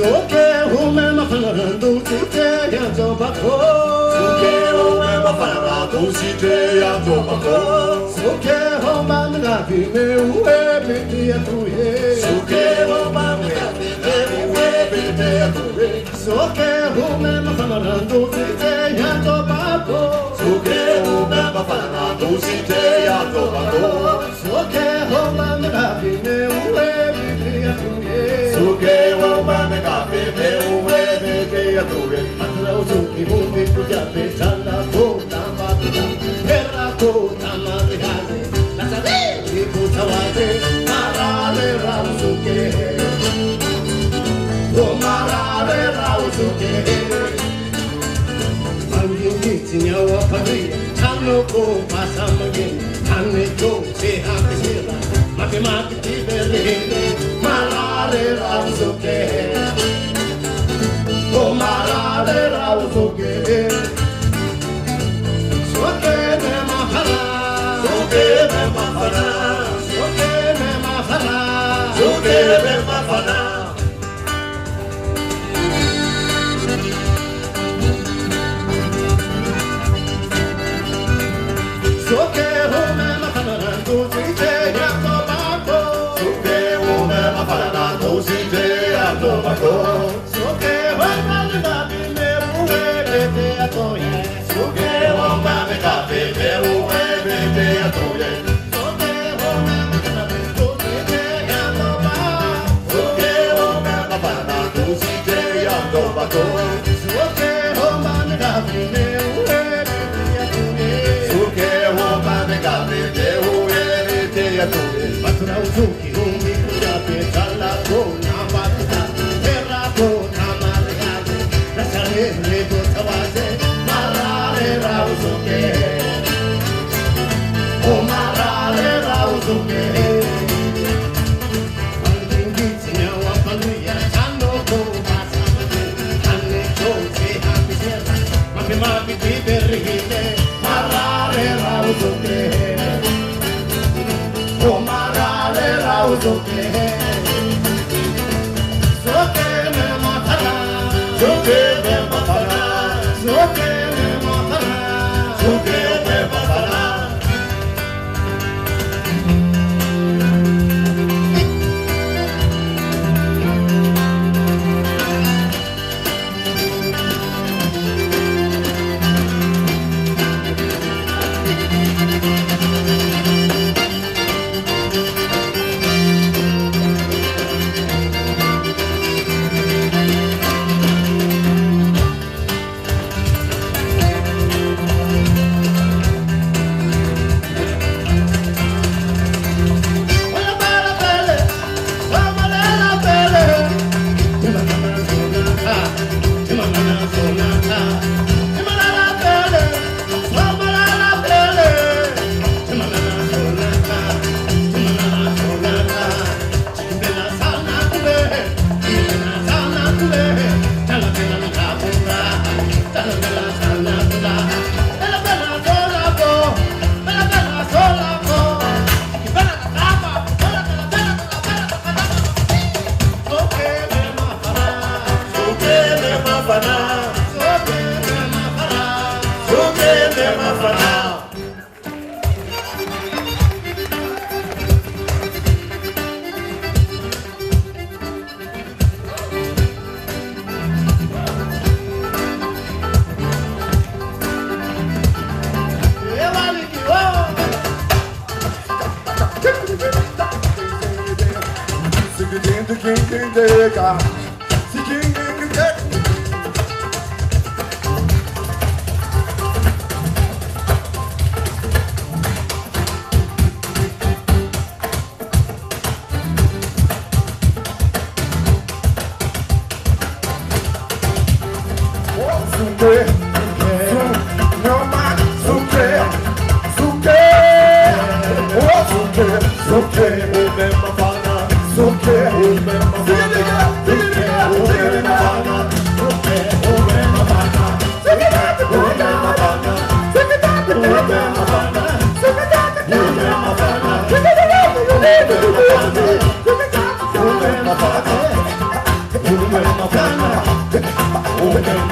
Suke hume mafanando tute ya tobacco. Suke hume mafanando tute ya tobacco. Suke homa ngapi me uwe biti ya tuye. Suke homa ngapi me uwe biti ya tuye. Suke hume mafanando tute ya tobacco. Suke hume mafanando tute ya tobacco. Suke homa ngapi me uwe biti ya tuye. Suke homa ngapi me uwe biti ya tuye. Atlau suki hume puja petala kota mata. Era kota marihane. Nasare ikutawate marale rausuke. Oh marale rausuke. Nyawa paria, tano ko pasamage, tane ko se hakisira, mati tiberinde, malare rausuke, oh malare rausuke, soke me mahara, Suke me mafana, soke me mahara, suke me mafana. soke home mahara, tujite ya tobacco, Suke hume mafanando tute ya tobacco. soke home ngapi me uwe bete atoye, Suke homa ngapi me uwe biti ya tuye. soke home mahara, tujite ya tobacco. Suke hume mafanando tute ya tobacco. Suke homa ngapi me uwe bete atoye, Suke homa ngapi me uwe biti ya tuye. matra uzuki humi kuya petala kona mata, era kona marigade, nasare rego tawaze, marare rausuke, oh marare rausuke. Alingiti nyawa paluya chano ko pasamage, ane ko se hapisera, mapi tiberhile, marare rausuke. Oh marale rausuke, soke me matara, Suke me mafana, soke me matara, suke me mafana. oya bala bele, omalela bele, timana sonata, timana sonata, timana bele, omalela bele, timana sonata, timana sonata, timbela sana kube, timbela sana kube, tala bela kabura, tala bela sana kula, bela bela sola ko, bela bela sola ko, bela kaba, bela bela bela bela. Soke me mahara, Suke me mafana, soke me mahara. suke me mafana. Suke Thank you.